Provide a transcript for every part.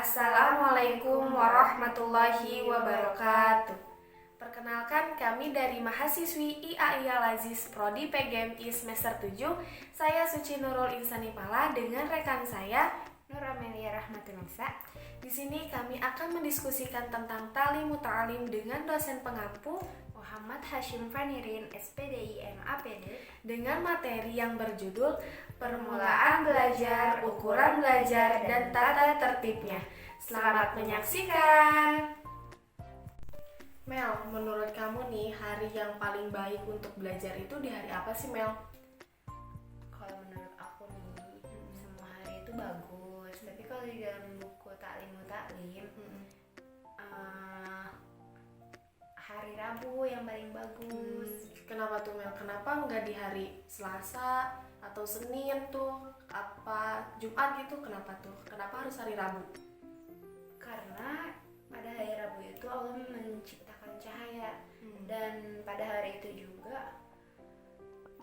Assalamualaikum warahmatullahi wabarakatuh. Perkenalkan, kami dari mahasiswi IAIA Lazis Prodi PGMI semester 7. Saya Suci Nurul Insanipala dengan rekan saya Nur Amelia Rahmatunisa. Di sini kami akan mendiskusikan tentang Ta'lim Muta'alim dengan dosen pengampu Muhammad Hashim Fanirin, SPDI MAPD, dengan materi yang berjudul Permulaan Belajar, Ukuran Belajar, dan Tata Tertibnya. Selamat menyaksikan. Mel, menurut kamu nih, hari yang paling baik untuk belajar itu di hari apa sih, Mel? Kalau menurut aku nih, semua hari itu bagus. Tapi kalau di dalam buku Ta'lim Muta'alim, hari Rabu yang paling bagus. Kenapa tuh, Mel? Kenapa nggak di hari Selasa atau Senin tuh? Apa Jumat gitu? Kenapa tuh? Kenapa harus hari Rabu? Karena pada hari Rabu itu Allah menciptakan cahaya, dan pada hari itu juga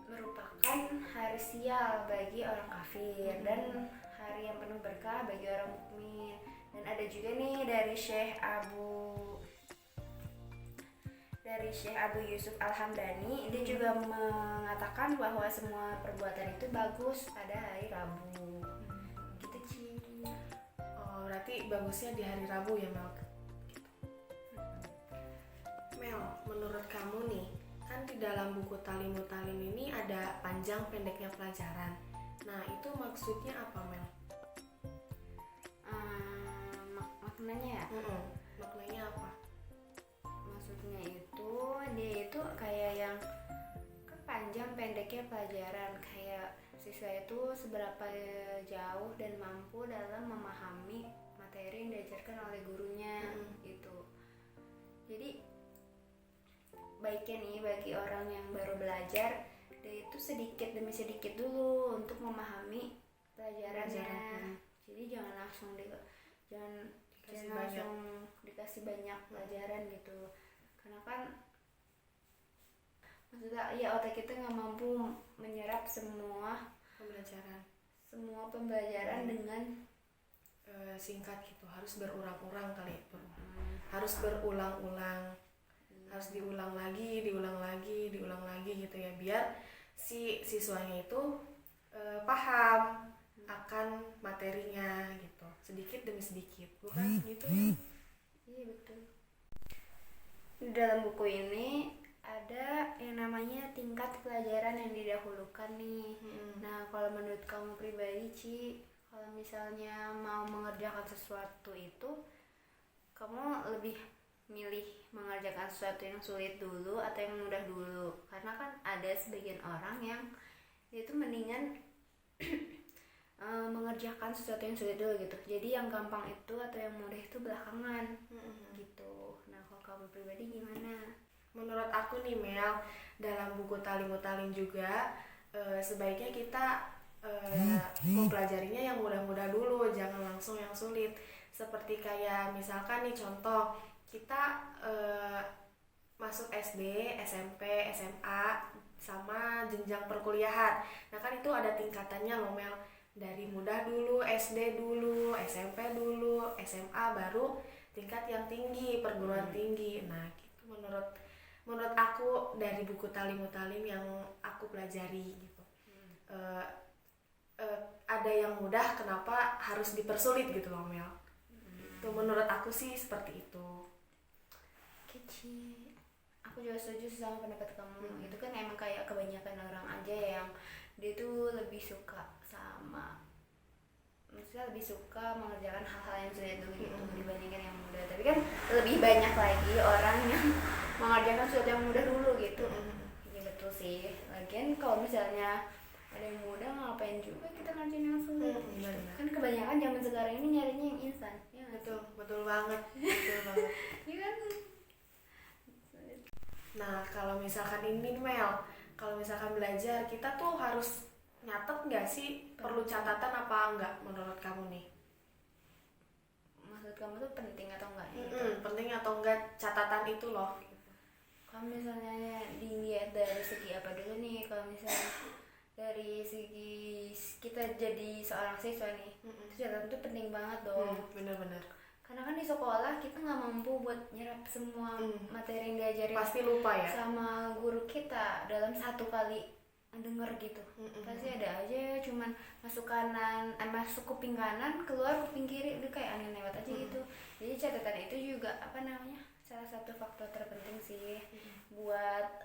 merupakan hari sial bagi orang kafir dan hari yang penuh berkah bagi orang mukmin. Dan ada juga nih dari Syekh Abu Yusuf Al-Hamdani, dia juga mengatakan bahwa semua perbuatan itu bagus pada hari Rabu. Gitu Ci. Oh, berarti bagusnya di hari Rabu ya, Mel? Mel, menurut kamu nih, kan di dalam buku Ta'lim Muta'alim ini ada panjang pendeknya pelajaran. Nah, itu maksudnya apa, Mel? Maknanya ya? Maknanya apa? Maksudnya itu dia itu kayak yang panjang pendeknya pelajaran, kayak siswa itu seberapa jauh dan mampu dalam memahami materi yang diajarkan oleh gurunya gitu. Jadi baiknya nih bagi orang yang baru belajar, dia itu sedikit demi sedikit dulu untuk memahami pelajarannya. Jadi jangan langsung dikasih banyak pelajaran gitu. Karena kan maksudnya ya otak kita nggak mampu menyerap semua pembelajaran dengan singkat gitu. Harus berulang-ulang kali itu. Harus berulang-ulang. Harus diulang lagi gitu ya, biar si siswanya itu paham akan materinya gitu, sedikit demi sedikit, bukan gitu? Iya betul. Di dalam buku ini ada yang namanya tingkat pelajaran yang didahulukan nih. Nah, kalau menurut kamu pribadi, Ci, kalau misalnya mau mengerjakan sesuatu itu, kamu lebih milih mengerjakan sesuatu yang sulit dulu atau yang mudah dulu? Karena kan ada sebagian orang yang dia itu mendingan mengerjakan sesuatu yang sulit dulu gitu. Jadi yang gampang itu atau yang mudah itu belakangan gitu. Nah, kalau kamu pribadi gimana? Menurut aku nih, Mel, dalam buku Ta'lim Muta'alim juga sebaiknya kita mempelajarinya yang mudah-mudah dulu, jangan langsung yang sulit. Seperti kayak misalkan nih contoh, kita masuk SD, SMP, SMA, sama jenjang perkuliahan. Nah kan itu ada tingkatannya loh, Mel. Dari mudah dulu, SD dulu, SMP dulu, SMA, baru tingkat yang tinggi, perguruan tinggi. Nah gitu menurut aku dari buku Ta'lim Muta'alim yang aku pelajari gitu. Ada yang mudah, kenapa harus dipersulit gitu loh, Mel? Itu menurut aku sih seperti itu. Kecil. Aku juga setuju sama pendapat kamu. Itu kan emang kayak kebanyakan orang aja yang dia tuh lebih suka mengerjakan hal-hal yang sulit dulu gitu dibandingkan yang mudah. Tapi kan lebih banyak lagi orang yang mengerjakan sesuatu yang mudah dulu gitu. Iya betul sih. Lagian kalau misalnya ada yang mudah, ngapain juga kita ngerjain yang sulit? Kan kebanyakan zaman sekarang ini nyarinya yang instan. Ya, betul banget. Iya kan? Nah kalau misalkan ini Mel, kalau misalkan belajar kita tuh harus nyatet nggak sih? Perlu catatan apa enggak menurut kamu nih? Maksud kamu tuh penting atau enggak? Penting atau enggak catatan itu loh? Kalau misalnya dilihat dari segi apa dulu nih? Kalau misalnya dari segi kita jadi seorang siswa nih, itu catatan itu penting banget dong. Bener-bener. Karena kan di sekolah kita nggak mampu buat nyerap semua materi yang diajarin Pasti lupa ya. sama guru kita dalam satu kali denger gitu. Pasti ada aja cuman masuk kanan, masuk kuping kanan, keluar kuping kiri, udah kayak angin lewat aja gitu. Jadi catatan itu juga salah satu faktor terpenting sih buat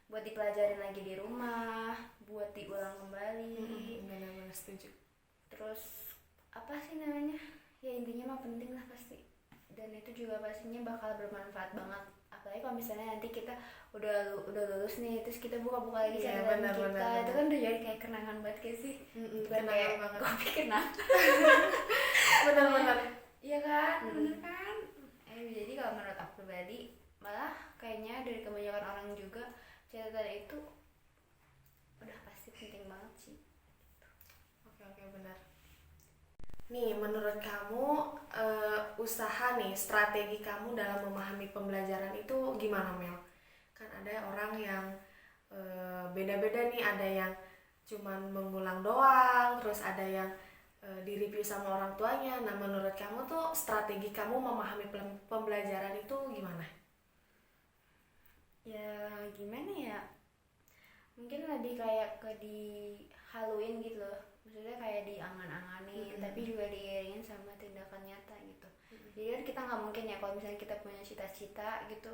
buat dipelajarin lagi di rumah, buat diulang kembali. Benar-benar setuju. Terus ya intinya mah penting lah pasti, dan itu juga pastinya bakal bermanfaat banget, apalagi kalau misalnya nanti kita udah lulus nih, terus kita buka-buka lagi catatan kita, itu kan udah jadi kayak kenangan banget kayak sih. Bukan kayak kopi kenang. Benar-benar. Iya kan, bener kan. Jadi kalau menurut aku pribadi, malah kayaknya dari kebanyakan orang juga catatan itu udah pasti penting banget sih. Oke, benar. Nih, menurut kamu usaha nih, strategi kamu dalam memahami pembelajaran itu gimana, Mel? Kan ada orang yang beda-beda nih, ada yang cuman mengulang doang, terus ada yang di-review sama orang tuanya. Nah, menurut kamu tuh strategi kamu memahami pembelajaran itu gimana? Ya gimana ya, mungkin lebih kayak ke dihaluin gitu loh, maksudnya kayak diangan-anganin, tapi juga diiringin sama tindakan nyata gitu. Jadi kan kita nggak mungkin ya kalau misalnya kita punya cita-cita gitu,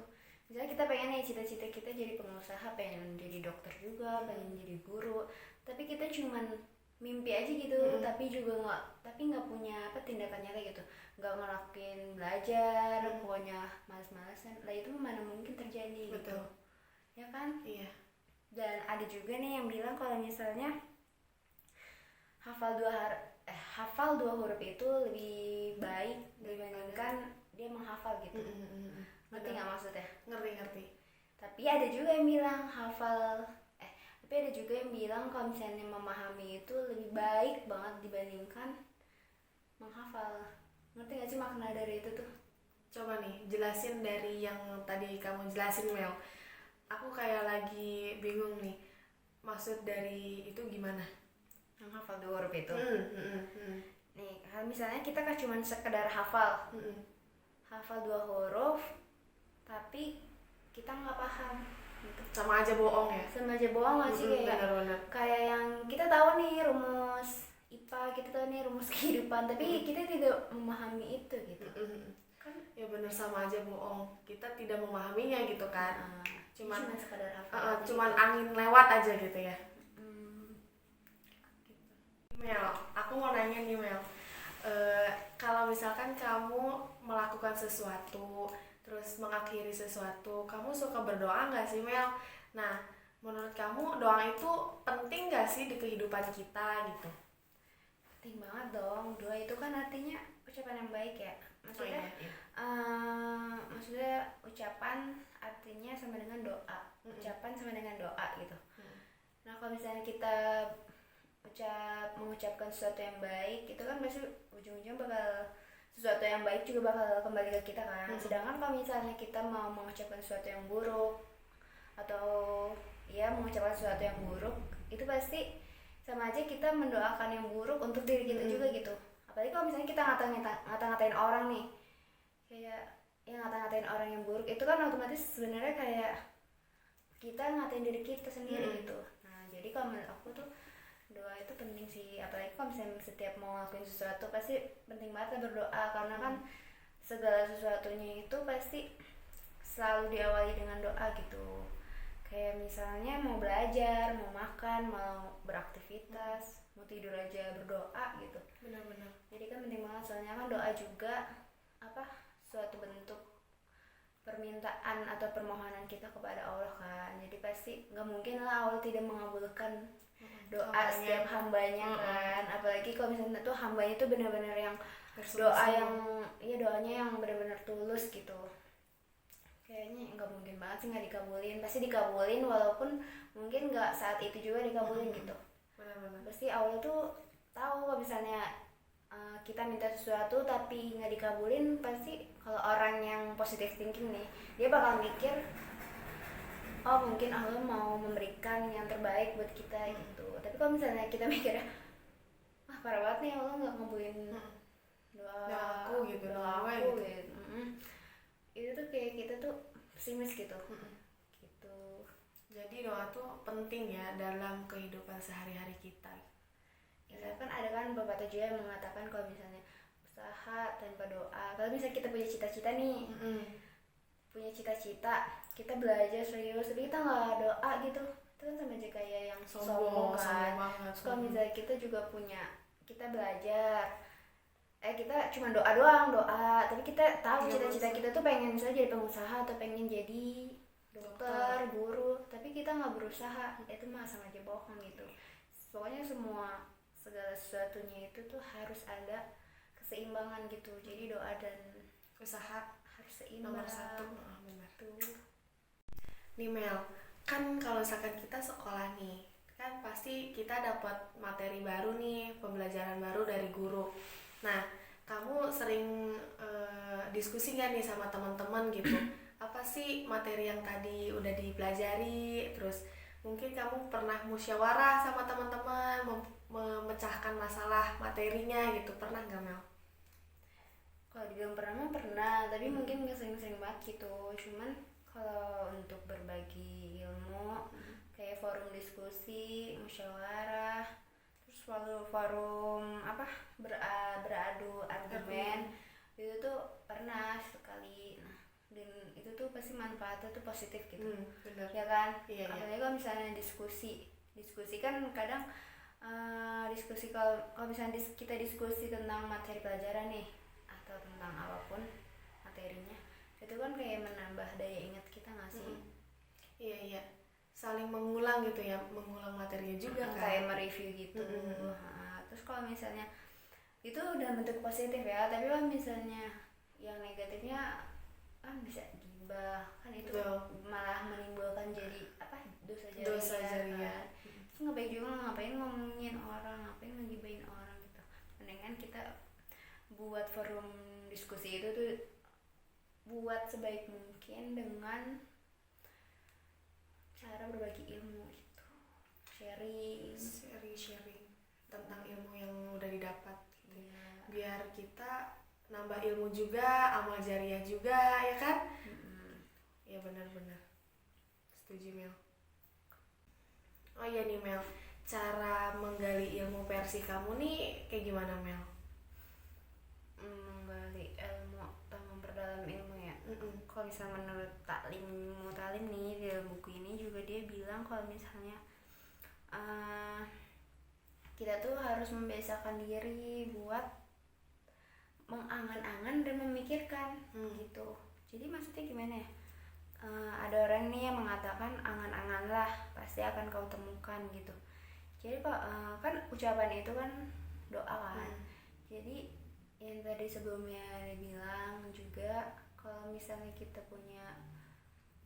misalnya kita pengen nih cita-cita kita jadi pengusaha, pengen jadi dokter juga, pengen jadi guru, tapi kita cuman mimpi aja gitu, tapi nggak punya tindakan nyata gitu, nggak ngelakuin belajar, pokoknya malas-malasan lah, itu mana mungkin terjadi. Betul. Gitu ya kan. Iya. Dan ada juga nih yang bilang kalau misalnya hafal dua huruf itu lebih baik dibandingkan dia menghafal gitu. Ngerti nggak maksudnya? Ngerti. Tapi ada juga yang bilang tapi ada juga yang bilang kalau misalnya memahami itu lebih baik banget dibandingkan menghafal. Ngerti nggak sih makna dari itu tuh? Coba nih jelasin dari yang tadi kamu jelasin, Mel. Aku kayak lagi bingung nih, maksud dari itu gimana? Menghafal dua huruf itu. Nih, kalau misalnya kita kan cuma sekedar hafal dua huruf, tapi kita nggak paham gitu. Sama aja bohong ya? Sama aja bohong nggak sih? Benar-benar. Kayak yang kita tahu nih rumus IPA, kita tahu nih rumus kehidupan, tapi kita tidak memahami itu gitu. Kan ya benar, sama aja bohong, kita tidak memahaminya gitu kan. Cuman sekadar hafal cuman gitu. Angin lewat aja gitu ya. Mel, aku mau nanya nih, Mel, kalau misalkan kamu melakukan sesuatu terus mengakhiri sesuatu, kamu suka berdoa nggak sih, Mel? Nah, menurut kamu doa itu penting nggak sih di kehidupan kita gitu? Penting banget dong. Doa itu kan artinya ucapan yang baik ya. Maksudnya maksudnya ucapan artinya sama dengan doa. Ucapan sama dengan doa gitu. Nah, kalau misalnya kita mengucapkan sesuatu yang baik, itu kan pasti ujung-ujungnya bakal sesuatu yang baik juga bakal kembali ke kita kan. Sedangkan kalau misalnya kita mau mengucapkan sesuatu yang buruk atau mengucapkan sesuatu yang buruk, itu pasti sama aja kita mendoakan yang buruk untuk diri kita juga gitu. Apalagi kalau misalnya kita ngata-ngatain orang nih, kayak ngata-ngatain orang yang buruk, itu kan otomatis sebenarnya kayak kita ngatain diri kita sendiri gitu. Nah, jadi kalau menurut aku tuh doa itu penting sih, apalagi kalau misalnya setiap mau ngelakuin sesuatu pasti penting banget berdoa, karena kan segala sesuatunya itu pasti selalu diawali dengan doa gitu. Kayak misalnya mau belajar, mau makan, mau beraktivitas, mau tidur aja berdoa gitu. Benar-benar. Jadi kan penting banget, soalnya kan doa juga suatu bentuk permintaan atau permohonan kita kepada Allah kan. Jadi pasti nggak mungkin lah Allah tidak mengabulkan doa setiap hambanya kan. Apalagi kalau misalnya tuh hambanya tuh benar-benar yang doanya yang benar-benar tulus gitu. Kayaknya nggak mungkin banget sih nggak dikabulin. Pasti dikabulin, walaupun mungkin nggak saat itu juga dikabulin gitu. Benar-benar. Pasti Allah tuh tahu kalau misalnya kita minta sesuatu tapi nggak dikabulin, pasti kalau orang yang positive thinking nih, dia bakal mikir oh mungkin Allah mau memberikan yang terbaik buat kita gitu. Tapi kalau misalnya kita mikirnya parah banget nih Allah nggak ngabulin doa aku gitu, doa doa aku gitu. gitu. Itu tuh kayak kita tuh pesimis gitu. Gitu. Jadi doa tuh penting ya dalam kehidupan sehari-hari kita. Ya kan ada kan beberapa juga yang mengatakan kalau misalnya usaha tanpa doa, kalau misalnya kita punya cita-cita nih, punya cita-cita, kita belajar serius tapi kita nggak doa gitu, itu kan sama aja kayak yang sombong kan. Kalau misalnya kita juga punya, kita belajar kita cuma doa doang, doa, tapi kita tahu cita-cita kita tuh pengen misalnya jadi pengusaha atau pengen jadi dokter, guru, tapi kita nggak berusaha, itu mah sama aja bohong gitu. Pokoknya segala sesuatunya itu tuh harus ada keseimbangan gitu. Jadi doa dan usaha harus seimbang. nomor satu. Benar tuh nih Mel, kan kalau misalkan kita sekolah nih kan pasti kita dapat materi baru nih, pembelajaran baru dari guru. Nah, kamu sering diskusi nggak nih sama teman-teman gitu? Apa sih materi yang tadi udah dipelajari? Terus mungkin kamu pernah musyawarah sama teman-teman memecahkan masalah materinya gitu, pernah nggak Mel? Kalau dibilang pernah, tapi mungkin nggak sering-sering banget gitu. Cuman kalau untuk berbagi ilmu, kayak forum diskusi, musyawarah, terus forum beradu argumen, itu tuh pernah sekali. Nah, dan itu tuh pasti manfaatnya tuh positif gitu. Bener. Ya kan? Iya. Apalagi kalau misalnya diskusi kan kadang diskusi kalau misalnya kita diskusi tentang materi pelajaran nih atau tentang apapun materinya, itu kan kayak menambah daya ingat kita nggak sih? Iya, saling mengulang gitu ya, mengulang materinya juga kan, kayak mereview gitu. Terus kalau misalnya itu udah bentuk positif ya, tapi kalau misalnya yang negatifnya kan bisa gibah kan, itu malah menimbulkan jadi dosa jariah. Ngapain ngomongin orang, ngapain ngegibahin orang gitu. Mendingan kita buat forum diskusi itu tuh buat sebaik mungkin dengan cara berbagi ilmu gitu, sharing tentang ilmu yang udah didapat gitu. Biar kita nambah ilmu juga, amal jariah juga, ya kan? Ya benar-benar setuju Mel. Oh iya nih Mel, cara menggali ilmu versi kamu nih kayak gimana Mel? Menggali ilmu atau memperdalam ilmu ya. Kalau misalnya menurut Talim nih di dalam buku ini juga dia bilang kalau misalnya kita tuh harus membiasakan diri buat mengangan-angan dan memikirkan gitu. Jadi maksudnya gimana ya? Ada orang nih yang mengatakan angan-anganlah pasti akan kau temukan gitu. Jadi kan ucapan itu kan doa kan. Jadi yang tadi sebelumnya dibilang juga kalau misalnya kita punya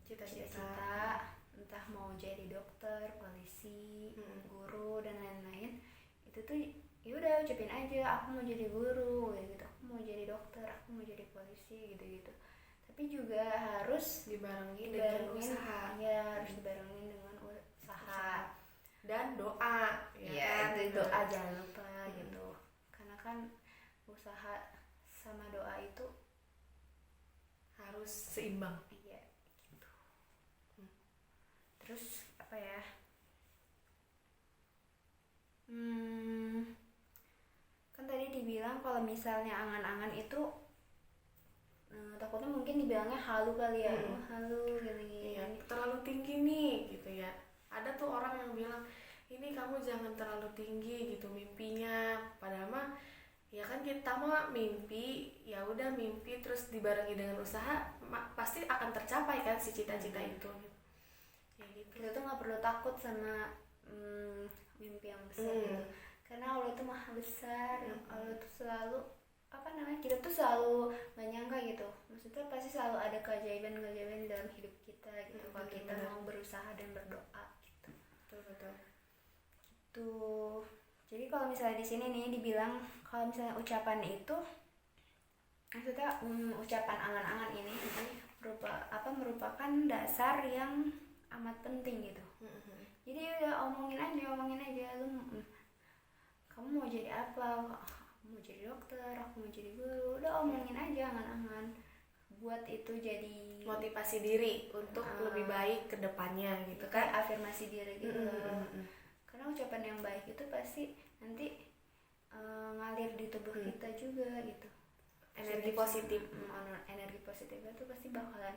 cita-cita entah mau jadi dokter, polisi, guru dan lain-lain, itu tuh yaudah ucapin aja aku mau jadi guru gitu, aku mau jadi dokter, aku mau jadi polisi gitu. Tapi juga harus dibarengi dengan usaha. Ya, harus dibarengin dengan usaha dan doa. Ya, itu doa jangan lupa gitu. Karena kan usaha sama doa itu harus seimbang. Iya, gitu. Terus apa ya? Kan tadi dibilang kalau misalnya angan-angan itu takutnya mungkin dibilangnya halu kali ya, halu gini. Iya, terlalu tinggi nih gitu ya. Ada tuh orang yang bilang ini kamu jangan terlalu tinggi gitu mimpinya. Padahal mah ya kan kita mah mimpi, ya udah mimpi terus dibarengi dengan usaha pasti akan tercapai kan si cita-cita itu. Ya gitu. Kita tuh nggak perlu takut sama mimpi yang besar gitu. Karena Allah itu maha besar. Allah itu selalu kita tuh selalu gak nyangka gitu, maksudnya pasti selalu ada keajaiban dalam hidup kita gitu, kalau kita mau berusaha dan berdoa gitu. Betul gitu. Jadi kalau misalnya di sini nih dibilang kalau misalnya ucapan itu maksudnya ucapan angan-angan ini merupakan dasar yang amat penting gitu. Jadi udah omongin aja lu kamu mau jadi apa, aku mau jadi dokter, aku mau jadi guru, udah omongin aja angan-angan, buat itu jadi motivasi diri untuk lebih baik ke depannya gitu kan, afirmasi diri gitu loh. Karena ucapan yang baik itu pasti nanti ngalir di tubuh kita juga gitu, energi positif. Energi positifnya tuh pasti bakalan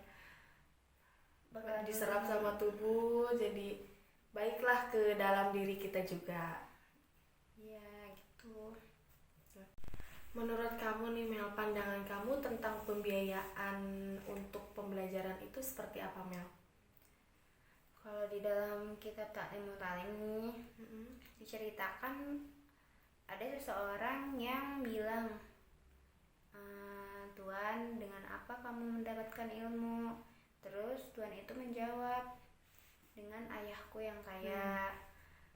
diserap sama tubuh, jadi baiklah ke dalam diri kita juga. Iya gitu. Menurut kamu nih Mel, pandangan kamu tentang pembiayaan untuk pembelajaran itu seperti apa Mel? Kalau di dalam kitab Ta'limul Ta'lim nih diceritakan ada seseorang yang bilang, Tuhan, dengan apa kamu mendapatkan ilmu? Terus Tuhan itu menjawab, dengan ayahku yang kaya.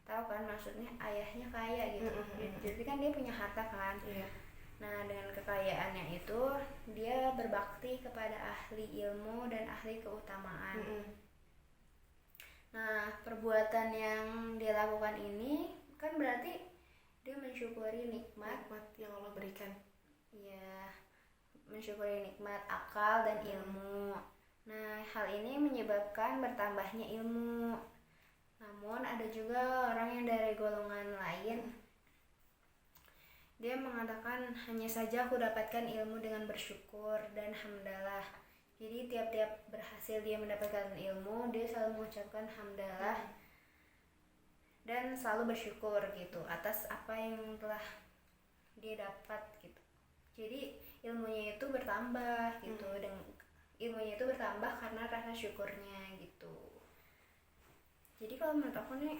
Tahu kan maksudnya ayahnya kaya gitu. Jadi kan dia punya harta kan. Nah dengan kekayaannya itu dia berbakti kepada ahli ilmu dan ahli keutamaan. Nah perbuatan yang dia lakukan ini kan berarti dia mensyukuri nikmat yang Allah berikan. Iya, mensyukuri nikmat akal dan ilmu. Nah hal ini menyebabkan bertambahnya ilmu. Namun ada juga orang yang dari golongan lain, dia mengatakan hanya saja aku dapatkan ilmu dengan bersyukur dan hamdalah. Jadi tiap-tiap berhasil dia mendapatkan ilmu, dia selalu mengucapkan hamdalah dan selalu bersyukur gitu atas apa yang telah dia dapat gitu. Jadi ilmunya itu bertambah gitu, dan ilmunya itu bertambah karena rasa syukurnya gitu. Jadi kalau menurut aku nih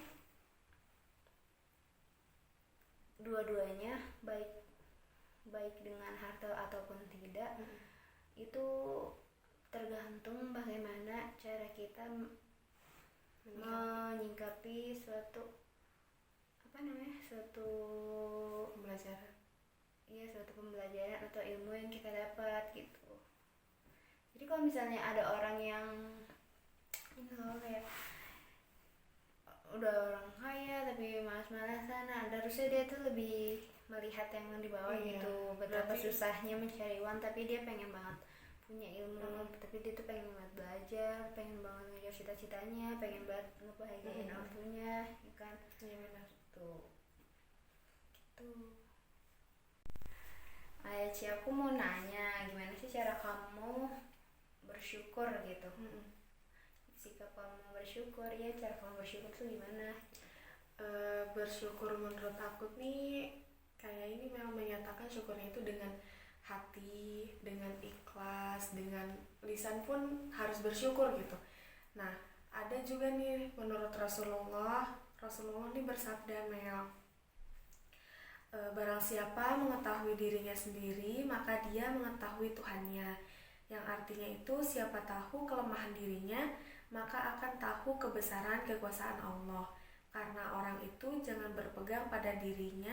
dua-duanya baik dengan harta ataupun tidak, itu tergantung bagaimana cara kita menyingkapi suatu pembelajaran. Iya, suatu pembelajaran atau ilmu yang kita dapat gitu. Jadi kalau misalnya ada orang yang kayak udah orang kaya tapi malas-malasan, harusnya dia tuh lebih melihat yang di bawah gitu, betapa susahnya mencari uang tapi dia pengen banget punya ilmu, tapi dia tuh pengen banget belajar, pengen banget ngejar cita-citanya, pengen banget ngebahagiain ortunya, ya kan? Iya benar tuh gitu. Ci, aku mau nanya, gimana sih cara kamu bersyukur gitu? Sikap kamu bersyukur, ya cara kamu bersyukur tuh gimana? Bersyukur menurut aku nih kayak ini memang menyatakan syukurnya itu dengan hati, dengan ikhlas, dengan lisan pun harus bersyukur gitu. Nah ada juga nih menurut Rasulullah nih bersabda Mel, barang siapa mengetahui dirinya sendiri maka dia mengetahui Tuhannya, yang artinya itu siapa tahu kelemahan dirinya maka akan tahu kebesaran kekuasaan Allah. Karena orang itu jangan berpegang pada dirinya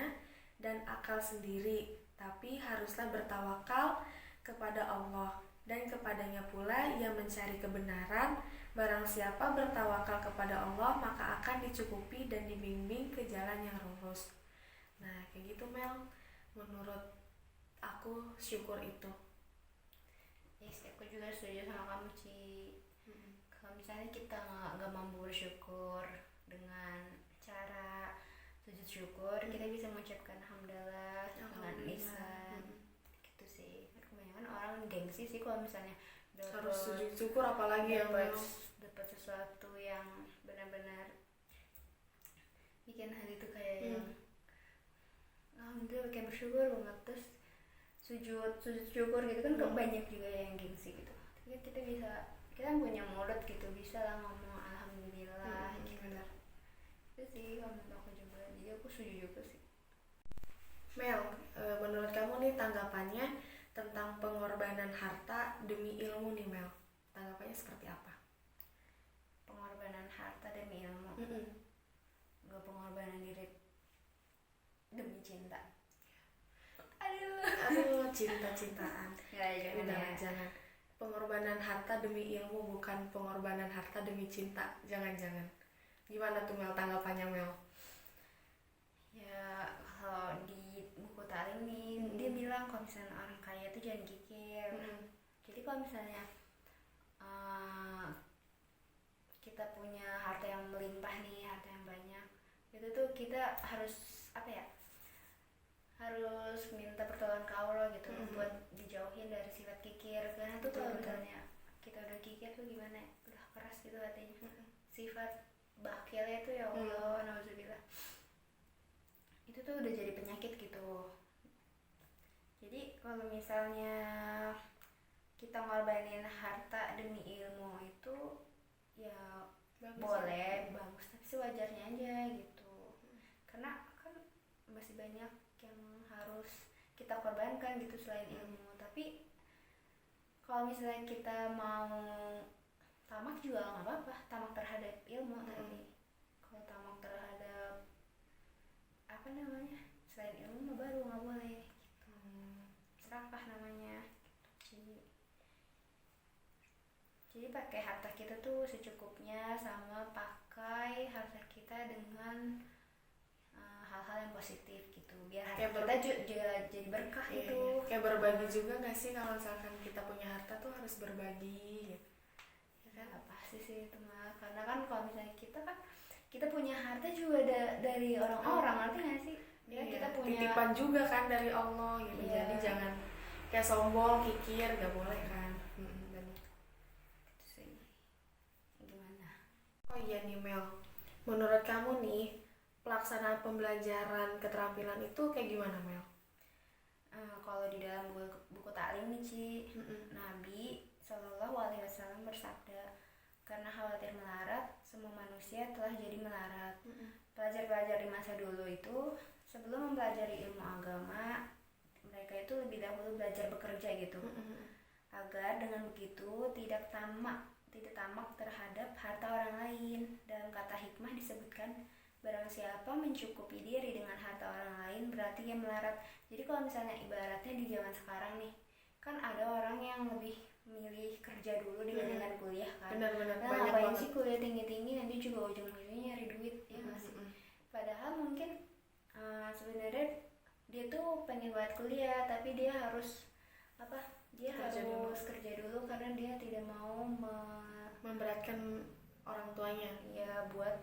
dan akal sendiri, tapi haruslah bertawakal kepada Allah, dan kepadanya pula ia mencari kebenaran. Barang siapa bertawakal kepada Allah maka akan dicukupi dan dibimbing ke jalan yang lurus. Nah kayak gitu Mel, menurut aku syukur itu. Yes, aku juga setuju sama kamu Ci. Kalau misalnya kita nggak mampu bersyukur dengan cara sujud syukur, kita bisa mengucapkan hamdalah dengan lisan gitu sih. Kebanyakan orang gengsi sih kalau misalnya harus sujud syukur, apalagi yang dapat sesuatu yang benar-benar bikin hati itu kayak yang udah kayak bersyukur banget, terus sujud syukur gitu kan. Banyak juga yang gengsi gitu. Tapi kita punya mulut gitu, bisa lah ngomong alhamdulillah gitu. Itu sih kalau menurut aku juga, jadi aku setuju juga sih. Mel, menurut kamu nih tanggapannya tentang pengorbanan harta demi ilmu nih Mel, tanggapannya seperti apa? Pengorbanan harta demi ilmu, nggak pengorbanan diri demi cinta. Aduh cinta-cintaan. Jangan. pengorbanan harta demi ilmu, bukan pengorbanan harta demi cinta. Jangan-jangan. Gimana tuh Mel, tanggapannya Mel? Ya kalau di buku Talim nih dia bilang kalau misalnya orang kaya itu jangan kikir. Jadi kalau misalnya kita punya harta yang melimpah nih, harta yang banyak, itu tuh kita harus apa ya, harus minta pertolongan ke Allah gitu, buat dijauhin dari sifat kikir. Karena tuh kalau misalnya kita udah kikir tuh gimana, udah keras gitu hatinya, sifat bakhilnya tuh ya Allah, nauzubillah, itu tuh udah jadi penyakit gitu. Jadi kalau misalnya kita ngorbanin harta demi ilmu itu ya bagus, boleh ya. Bagus, tapi sewajarnya aja gitu. Karena kan masih banyak yang harus kita korbankan gitu selain ilmu. Tapi kalau misalnya kita mau tamak juga nggak apa-apa, tamak terhadap ilmu. Tapi kalau tamak terhadap apa namanya selain ilmu baru nggak boleh gitu. Serakah namanya gitu. Jadi pakai harta kita tuh secukupnya, sama pakai harta kita dengan hal-hal yang positif gitu, biar harta kita juga jadi berkah gitu. Kayak berbagi juga nggak sih, kalau misalkan kita punya harta tuh harus berbagi gitu. Ya kan pasti sih itu mah, karena kan kalau misalnya kita punya harta juga dari orang-orang, ngerti nggak sih? Ya kita punya titipan juga kan dari Allah gitu. Jadi jangan kayak sombong, kikir, nggak boleh kan. Oh iya nih Mel, menurut kamu nih pelaksanaan pembelajaran keterampilan itu kayak gimana Mel? Kalau di dalam buku Taklim nih Ci, Nabi Shallallahu Alaihi Wasallam bersabda, karena khawatir melarat, semua manusia telah jadi melarat. Pelajar-pelajar di masa dulu itu sebelum mempelajari ilmu agama, mereka itu lebih dahulu belajar bekerja gitu, agar dengan begitu tidak tamak terhadap harta orang lain. Dalam kata hikmah disebutkan, barang siapa mencukupi diri dengan harta orang lain berarti ia melarat. Jadi kalau misalnya ibaratnya di zaman sekarang nih, kan ada orang yang lebih milih kerja dulu dibandingkan kuliah kan. Benar-benar nah, banyak ngapain banget sih kuliah tinggi-tinggi, nanti juga ujung-ujungnya nyari duit ya masih. Padahal mungkin sebenarnya dia tuh pengen buat kuliah, tapi dia harus kerja dulu karena dia tidak mau memberatkan orang tuanya ya buat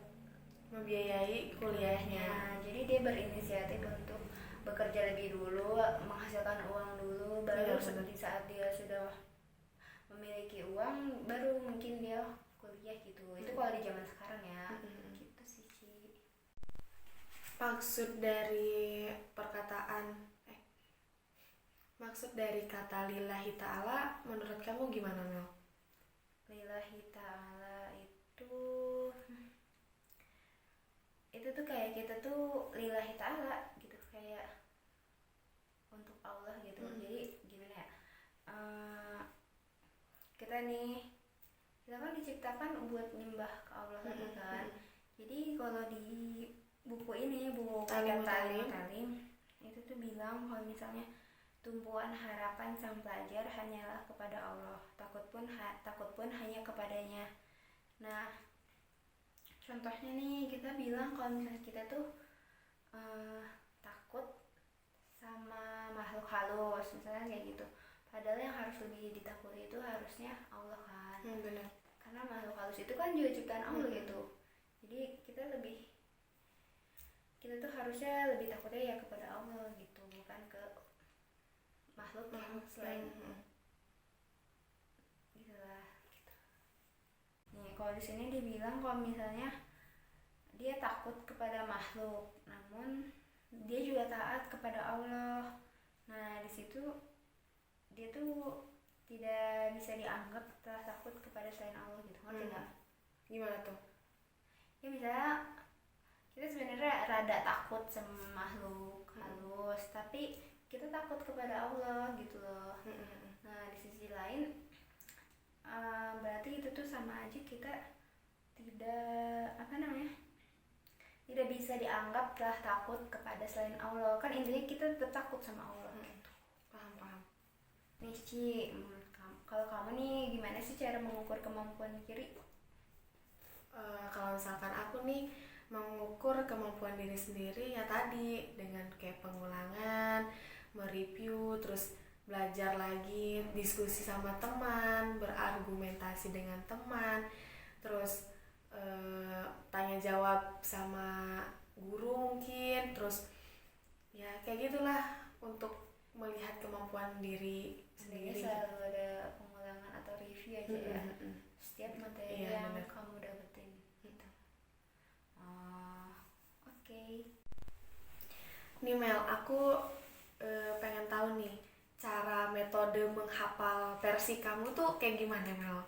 membiayai kuliahnya. Jadi dia berinisiatif untuk bekerja lebih dulu, menghasilkan uang dulu, baru di saat dia sudah memiliki uang baru mungkin dia kuliah gitu. Itu kalau di zaman sekarang ya. Gitu sih Ci. Maksud dari kata lillahi ta'ala menurut kamu gimana Mel? Lillahi ta'ala itu tuh kayak kita tuh lillahi ta'ala gitu, kayak untuk Allah gitu. Jadi gimana ya, kita kan diciptakan buat nyembah ke Allah lagi kan. Jadi kalau di buku ini, buku Talim itu tuh bilang kalau misalnya tumpuan harapan sang pelajar hanyalah kepada Allah, takut pun hanya kepadanya. Nah, contohnya nih kita bilang kalau misalnya kita tuh takut sama makhluk halus misalnya kayak gitu, padahal yang harus lebih ditakuti itu harusnya Allah kan. Benar. Karena makhluk halus itu kan juga ciptaan Allah gitu. Jadi kita tuh harusnya lebih takutnya ya kepada Allah gitu, bukan ke makhluk yang selain gitulah gitu. Nih kalau di sini dibilang kalau misalnya dia takut kepada makhluk, namun dia juga taat kepada Allah. Nah di situ dia tuh tidak bisa dianggap telah takut kepada selain Allah gitu, ngerti nggak? Gimana tuh? Ya misalnya kita sebenarnya rada takut sama makhluk halus, tapi kita takut kepada Allah gitu loh. Nah di sisi lain berarti itu tuh sama aja kita tidak bisa dianggap telah takut kepada selain Allah. Kan intinya kita tetap takut sama Allah gitu. Paham. Nih Ci, menurut Kalau kamu nih gimana sih cara mengukur kemampuan kiri? Kalau misalkan aku nih mengukur kemampuan diri sendiri ya tadi dengan kayak pengulangan, mereview, terus belajar lagi, diskusi sama teman, berargumentasi dengan teman, terus tanya jawab sama guru mungkin, terus ya kayak gitulah untuk melihat kemampuan diri Sebenarnya sendiri. selalu ada pengulangan atau review aja ya. Setiap materi Iya, yang bener. kamu dapetin gitu. Oh, oke. Nih Mel, aku pengen tahu nih cara metode menghafal versi kamu tuh kayak gimana Mel?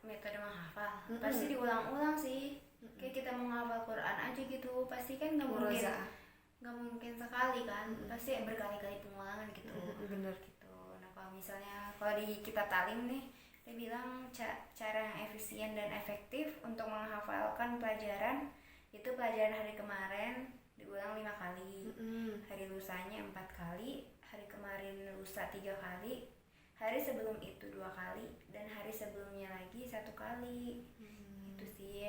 Metode menghafal pasti diulang-ulang sih. Kayak kita menghafal Quran aja gitu, pasti kan nggak mungkin sekali kan, pasti berkali-kali pengulangan gitu. Bener. Gitu. Nah kalau di kitab talim nih dia bilang cara yang efisien dan efektif untuk menghafalkan pelajaran itu pelajaran hari kemarin diulang 5 kali, hari lusanya 4 kali, hari kemarin lusa 3 kali, hari sebelum itu 2 kali, dan hari sebelumnya lagi 1 kali. Itu sih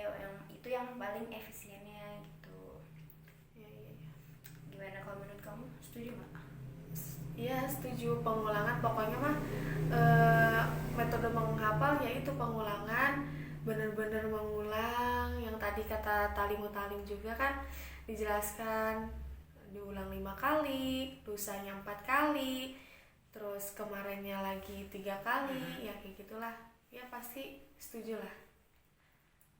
yang paling efisiennya gitu. Iya. Gimana kalau menurut kamu, setuju nggak? Iya setuju, pengulangan pokoknya mah metode menghafal yaitu pengulangan, bener-bener mengulang yang tadi kata talim juga kan dijelaskan, diulang 5 kali, lusanya 4 kali, terus kemarinnya lagi 3 kali, ya kayak gitulah. Ya pasti setuju lah.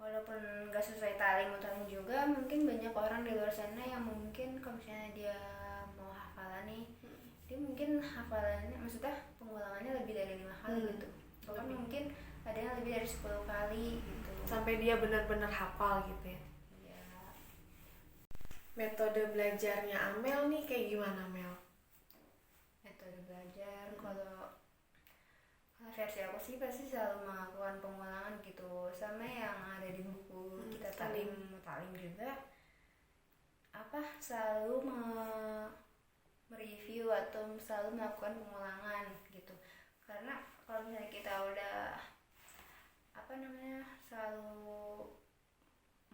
Walaupun gak sesuai talim juga, mungkin banyak orang di luar sana yang mungkin kalau misalnya dia mau hafalan nih, dia mungkin hafalannya, maksudnya pengulangannya lebih dari 5 kali gitu. Bahkan mungkin ada yang lebih dari 10 kali gitu. Sampai dia benar-benar hafal gitu ya. Iya. Metode belajarnya Amel nih kayak gimana Mel? Metode belajar kalau versi aku sih pasti selalu melakukan pengulangan gitu, sama yang ada di buku kita talim juga selalu mereview atau selalu melakukan pengulangan gitu. Karena kalau misalnya kita udah selalu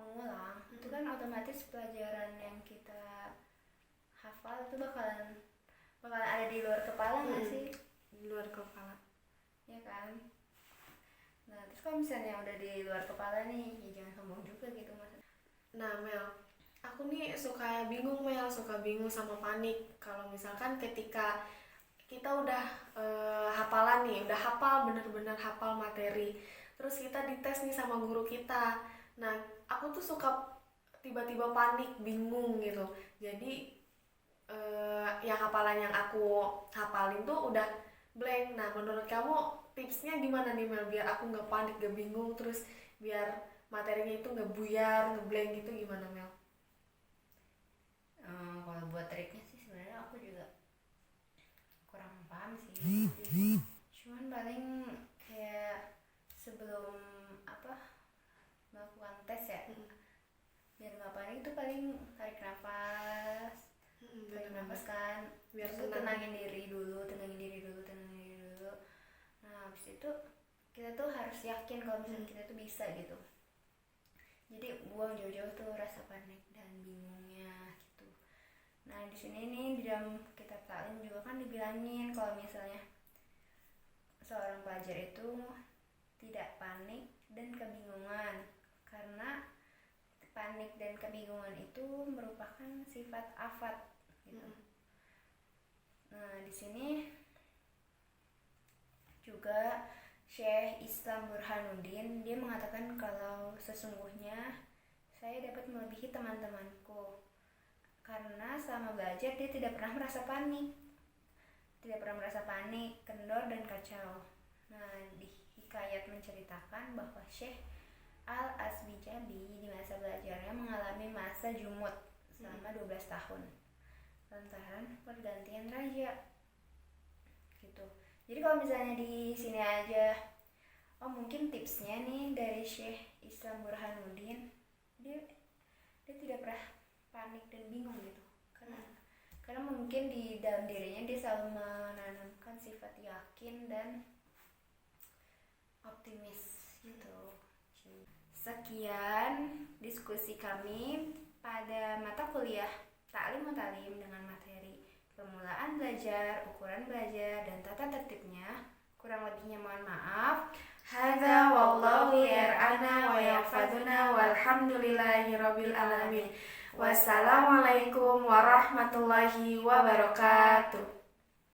mengulang, itu kan otomatis pelajaran yang kita hafal itu bakalan ada di luar kepala nggak sih? Di luar kepala. Ya kan. Nah terus kalau misalnya udah di luar kepala nih, ya jangan sombong juga gitu mas. Nah Mel, aku nih suka bingung sama panik kalau misalkan ketika kita udah hafalan nih, udah hafal, bener-bener hafal materi, terus kita dites nih sama guru kita. Nah aku tuh suka tiba-tiba panik, bingung gitu. Jadi yang hafalan yang aku hafalin tuh udah blank. Nah menurut kamu tipsnya gimana nih Mel, biar aku nggak panik, nggak bingung, terus biar materinya itu nggak buyar, ngeblank gitu, gimana Mel? Kalau buat triknya sih sebenarnya aku juga kurang paham sih. Cuman paling kayak sebelum melakukan tes ya, biar nggak panik itu paling tarik nafas, kan, Biar tenangin diri dulu. Nah habis itu kita tuh harus yakin kalau misalnya kita tuh bisa gitu. Jadi buang jauh-jauh tuh rasa panik dan bingungnya gitu. Nah di sini nih di dalam kitab taklim juga kan dibilangin kalau misalnya seorang pelajar itu tidak panik dan kebingungan, karena panik dan kebingungan itu merupakan sifat afat gitu. Nah di sini juga Syekh Islam Burhanuddin dia mengatakan kalau sesungguhnya saya dapat melebihi teman-temanku karena selama belajar dia tidak pernah merasa panik, kendor dan kacau. Nah di hikayat menceritakan bahwa Syekh Al-Asbijabi di masa belajarnya mengalami masa jumud selama 12 tahun lantaran pergantian raja gitu. Jadi kalau misalnya di sini aja, mungkin tipsnya nih dari Syekh Islam Burhanuddin, dia tidak pernah panik dan bingung gitu, karena karena mungkin di dalam dirinya dia selalu menanamkan sifat yakin dan optimis gitu. Sekian diskusi kami pada mata kuliah Ta'lim Mutalim dengan materi permulaan belajar, ukuran belajar, dan tata tertibnya. Kurang lebihnya mohon maaf. Hadza wallahu yar'ana wa yahfazuna walhamdulillahirabbil alamin. Wassalamualaikum warahmatullahi wabarakatuh.